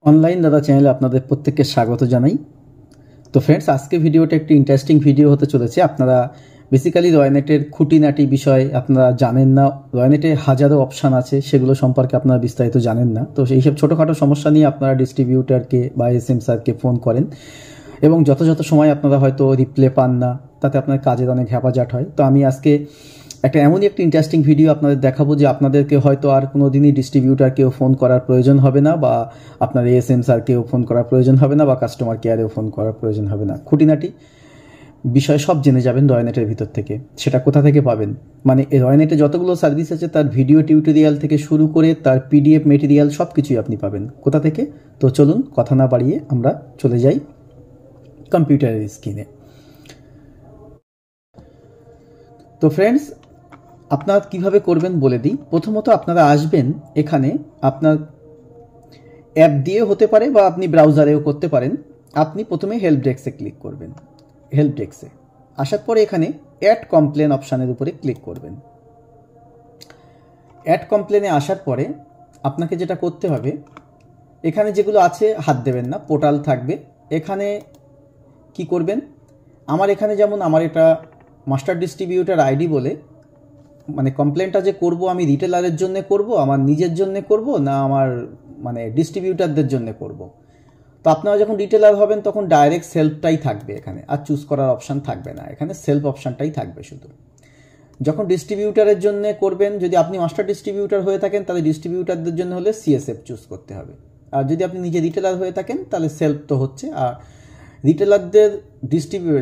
Online দাদা চ্যানেলে আপনাদের প্রত্যেককে স্বাগত জানাই। তো ফ্রেন্ডস, আজকে ভিডিওটা একটি ইন্টারেস্টিং ভিডিও হতে চলেছে। আপনারা বেসিক্যালি রয়নেটের খুঁটিনাটি বিষয় আপনারা জানেন না। রয়নেটে হাজারো অপশান আছে, সেগুলো সম্পর্কে আপনারা বিস্তারিত জানেন না। তো সেই সব ছোটোখাটো সমস্যা নিয়ে আপনারা ডিস্ট্রিবিউটারকে বা এসএম স্যারকে ফোন করেন এবং যথাযথ সময় আপনারা হয়তো রিপ্লে পান না, তাতে আপনার কাজের অনেক হ্যাপাজাট হয়। তো আমি আজকে এমনই একটা ইন্টারেস্টিং ভিডিও আপনাদের দেখাবো যে আপনাদেরকে হয়তো আর কোনো দিনই ডিস্ট্রিবিউটারকেও ফোন করার প্রয়োজন হবে না, বা আপনার এসএম স্যারকেও ফোন করার প্রয়োজন হবে না, বা কাস্টমার কেয়ারেও ফোন করার প্রয়োজন হবে না। খুঁটিনাটি বিষয় সব জেনে যাবেন রয়নেটের ভিতর থেকে। সেটা কোথা থেকে পাবেন, মানে রয়নেটে যতগুলো সার্ভিস আছে তার ভিডিও টিউটোরিয়াল থেকে শুরু করে তার পিডিএফ মেটেরিয়াল সব কিছুই আপনি পাবেন। কোথা থেকে? তো চলুন কথা না বাড়িয়ে আমরা চলে যাই কম্পিউটারের স্ক্রিনে। তো ফ্রেন্ডস, আপনারা কীভাবে করবেন বলে দিই। প্রথমত আপনারা আসবেন এখানে, আপনার অ্যাপ দিয়ে হতে পারে বা আপনি ব্রাউজারেও করতে পারেন। আপনি প্রথমে হেল্প ডেস্কে ক্লিক করবেন। হেল্প ডেস্কে আসার পরে এখানে অ্যাড কমপ্লেন অপশানের উপরে ক্লিক করবেন। অ্যাড কমপ্লেনে আসার পরে আপনাকে যেটা করতে হবে, এখানে যেগুলো আছে হাত দেবেন না, পোর্টাল থাকবে। এখানে কি করবেন, আমার এখানে যেমন আমার এটা মাস্টার ডিস্ট্রিবিউটার আইডি বলে, মানে কমপ্লেনটা যে করব আমি রিটেলারের জন্য করব, আমার নিজের জন্য করব, না আমার মানে ডিস্ট্রিবিউটারদের জন্য করব। তো আপনারা যখন রিটেলার হবেন তখন ডাইরেক্ট সেলফটাই থাকবে এখানে, আর চুজ করার অপশান থাকবে না, এখানে সেলফ অপশানটাই থাকবে শুধু। যখন ডিস্ট্রিবিউটারের জন্য করবেন, যদি আপনি মাস্টার ডিস্ট্রিবিউটার হয়ে থাকেন তাহলে ডিস্ট্রিবিউটারদের জন্য হলে সিএসএফ চুজ করতে হবে, আর যদি আপনি নিজে রিটেলার হয়ে থাকেন তাহলে সেলফ তো হচ্ছে। আর রিটেলারদের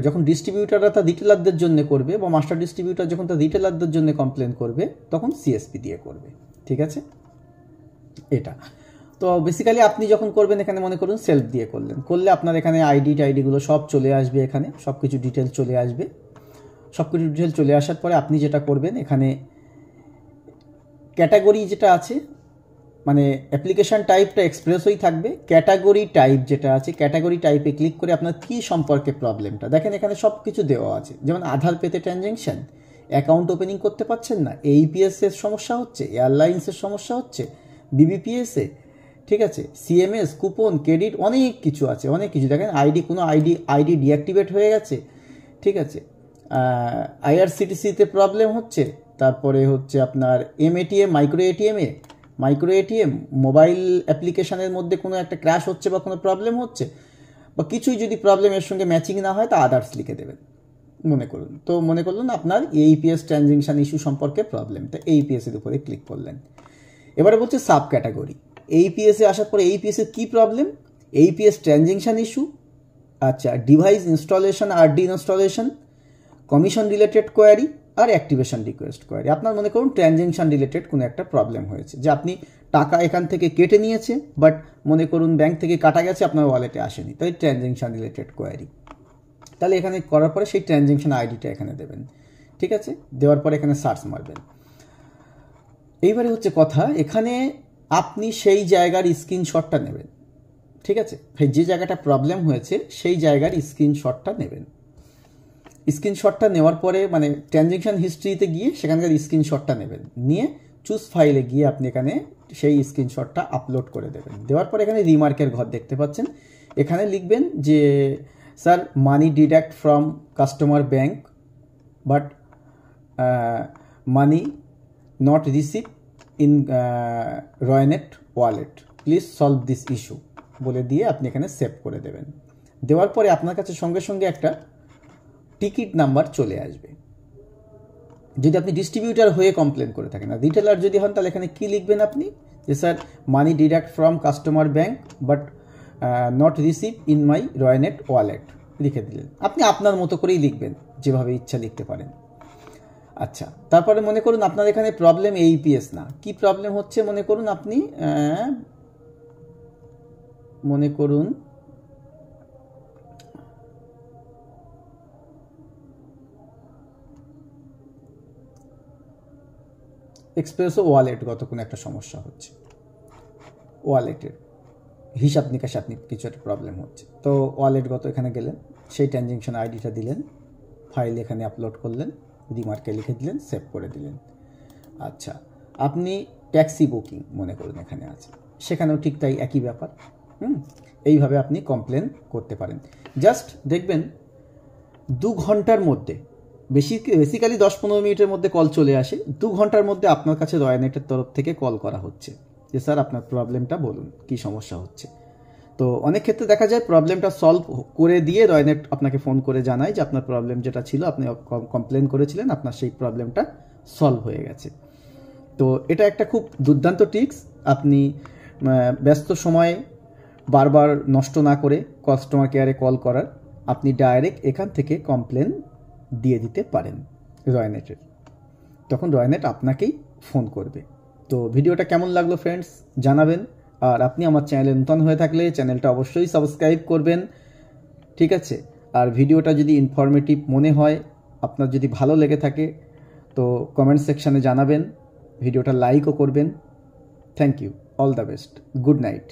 যখন ডিস্ট্রিবিউটাররা তার রিটেলারদের জন্য করবে, বা মাস্টার ডিস্ট্রিবিউটার যখন তার রিটেলারদের জন্য কমপ্লেন করবে তখন সিএসপি দিয়ে করবে। ঠিক আছে, এটা তো বেসিক্যালি আপনি যখন করবেন এখানে মনে করুন সেলফ দিয়ে করলে আপনার এখানে টাইডিগুলো সব চলে আসবে, এখানে সব কিছু ডিটেল চলে আসবে। সব কিছু ডিটেল চলে আসার পরে আপনি যেটা করবেন, এখানে ক্যাটাগরি যেটা আছে, মানে অ্যাপ্লিকেশান টাইপটা এক্সপ্রেসই থাকবে। ক্যাটাগরি টাইপ যেটা আছে, ক্যাটাগরি টাইপে ক্লিক করে আপনার কী সম্পর্কে প্রবলেমটা দেখেন, এখানে সব কিছু দেওয়া আছে। যেমন আধার পেতে ট্রানজ্যাকশান, অ্যাকাউন্ট ওপেনিং করতে পারছেন না, এইপিএসের সমস্যা হচ্ছে, এয়ারলাইন্সের সমস্যা হচ্ছে, বিবিপিএসে, ঠিক আছে, সিএমএস, কুপন, ক্রেডিট, অনেক কিছু আছে, অনেক কিছু দেখেন। কোনো আইডি ডিঅ্যাক্টিভেট হয়ে গেছে, ঠিক আছে, আইআরসিটিসিতে প্রবলেম হচ্ছে, তারপরে হচ্ছে আপনার এমএটিএম, মাইক্রো এটিএম, মোবাইল অ্যাপ্লিকেশানের মধ্যে কোনো একটা ক্র্যাশ হচ্ছে বা কোনো প্রবলেম হচ্ছে, বা কিছুই যদি প্রবলেমের সঙ্গে ম্যাচিং না হয় তা আদার্স লিখে দেবেন। মনে করলেন আপনার এইপিএস ট্রানজ্যাকশান ইস্যু সম্পর্কে প্রবলেম, তো এইপিএসের উপরে ক্লিক করলেন। এবারে বলছে সাব ক্যাটাগরি। এইপিএসে আসার পরে এইপিএসের কী প্রবলেম, এইপিএস ট্রানজ্যাকশান ইস্যু, আচ্ছা, ডিভাইস ইনস্টলেশন আর ডিইনস্টলেশন, কমিশন রিলেটেড কোয়ারি, আর অ্যাক্টিভেশন রিকোয়েস্ট কোয়ারি। আপনার মনে করুন ট্রানজ্যাকশান রিলেটেড কোনো একটা প্রবলেম হয়েছে, যে আপনি টাকা এখান থেকে কেটে নিয়েছে, বাট মনে করুন ব্যাংক থেকে কাটা গেছে, আপনার ওয়ালেটে আসেনি, তাই ট্রানজ্যাকশান রিলেটেড কোয়ারি। তাহলে এখানে করার পরে সেই ট্রানজ্যাকশান আইডিটা এখানে দেবেন। ঠিক আছে, দেওয়ার পরে এখানে সার্চ মারবেন। এইবারে হচ্ছে কথা, এখানে আপনি সেই জায়গার স্ক্রিনশটটা নেবেন। ঠিক আছে, যে জায়গাটা প্রবলেম হয়েছে সেই জায়গার স্ক্রিনশটটা নেবেন। স্ক্রিনশটটা নেওয়ার পরে মানে ট্রানজ্যাকশান হিস্ট্রিতে গিয়ে সেখানকার স্ক্রিনশটটা নেবেন, নিয়ে চুজ ফাইলে গিয়ে আপনি এখানে সেই স্ক্রিনশটটা আপলোড করে দেবেন। দেওয়ার পরে এখানে রিমার্কের ঘর দেখতে পাচ্ছেন, এখানে লিখবেন যে sir, money deduct from customer bank, but money not receive in Roynet wallet, please solve this issue বলে দিয়ে আপনি এখানে সেভ করে দেবেন। দেওয়ার পরে আপনার কাছে সঙ্গে সঙ্গে একটা টিকিট নাম্বার চলে আসবে, যদি আপনি ডিস্ট্রিবিউটার হয়ে কমপ্লেন করে থাকেন। আর রিটেলার যদি হন তাহলে এখানে কী লিখবেন আপনি, যে sir, money deduct from customer bank but not receive in my Roynet wallet লিখে দিলেন। আপনি আপনার মতো করেই লিখবেন, যেভাবে ইচ্ছা লিখতে পারেন। আচ্ছা, তারপরে মনে করুন আপনার এখানে প্রবলেম এইপিএস না, কি প্রবলেম হচ্ছে মনে করুন আপনি এক্সপ্রেসো ওয়ালেটগত কোনো একটা সমস্যা হচ্ছে, ওয়ালেটের হিসাব নিকাশে আপনি কিছু একটা প্রবলেম হচ্ছে, তো ওয়ালেটগত এখানে গেলেন, সেই ট্রানজ্যাকশন আইডিটা দিলেন, ফাইল এখানে আপলোড করলেন, রিমার্কে লিখে দিলেন, সেভ করে দিলেন। আচ্ছা, আপনি ট্যাক্সি বুকিং মনে করুন এখানে আছে, সেখানেও ঠিক তাই একই ব্যাপার। এইভাবে আপনি কমপ্লেন করতে পারেন। জাস্ট দেখবেন 2 ঘন্টার মধ্যে, বেসিক্যালি 10-15 মিনিটের মধ্যে কল চলে আসে, 2 ঘন্টার মধ্যে আপনার কাছে রয়নেটের তরফ থেকে কল করা হচ্ছে যে স্যার আপনার প্রবলেমটা বলুন, কি সমস্যা হচ্ছে। তো অনেক ক্ষেত্রে দেখা যায় প্রবলেমটা সলভ করে দিয়ে রয়নেট আপনাকে ফোন করে জানায় যে আপনার প্রবলেম যেটা ছিল, আপনি কমপ্লেন করেছিলেন, আপনার সেই প্রবলেমটা সলভ হয়ে গেছে। তো এটা একটা খুব দুর্দান্ত ট্রিক্স। আপনি ব্যস্ত সময়ে বারবার নষ্ট না করে কাস্টমার কেয়ারে কল করার, আপনি ডাইরেক্ট এখান থেকে কমপ্লেন দিয়ে দিতে পারেন রয়নেটের, তখন রয়নেট আপনাকেই ফোন করবে। তো ভিডিওটা কেমন লাগলো ফ্রেন্ডস জানাবেন, আর আপনি আমার চ্যানেলে নতুন হয়ে থাকলে চ্যানেলটা অবশ্যই সাবস্ক্রাইব করবেন, ঠিক আছে। আর ভিডিওটা যদি ইনফরমেটিভ মনে হয়, আপনার যদি ভালো লেগে থাকে, তো কমেন্ট সেকশানে জানাবেন, ভিডিওটা লাইকও করবেন। Thank you, all the best, good night.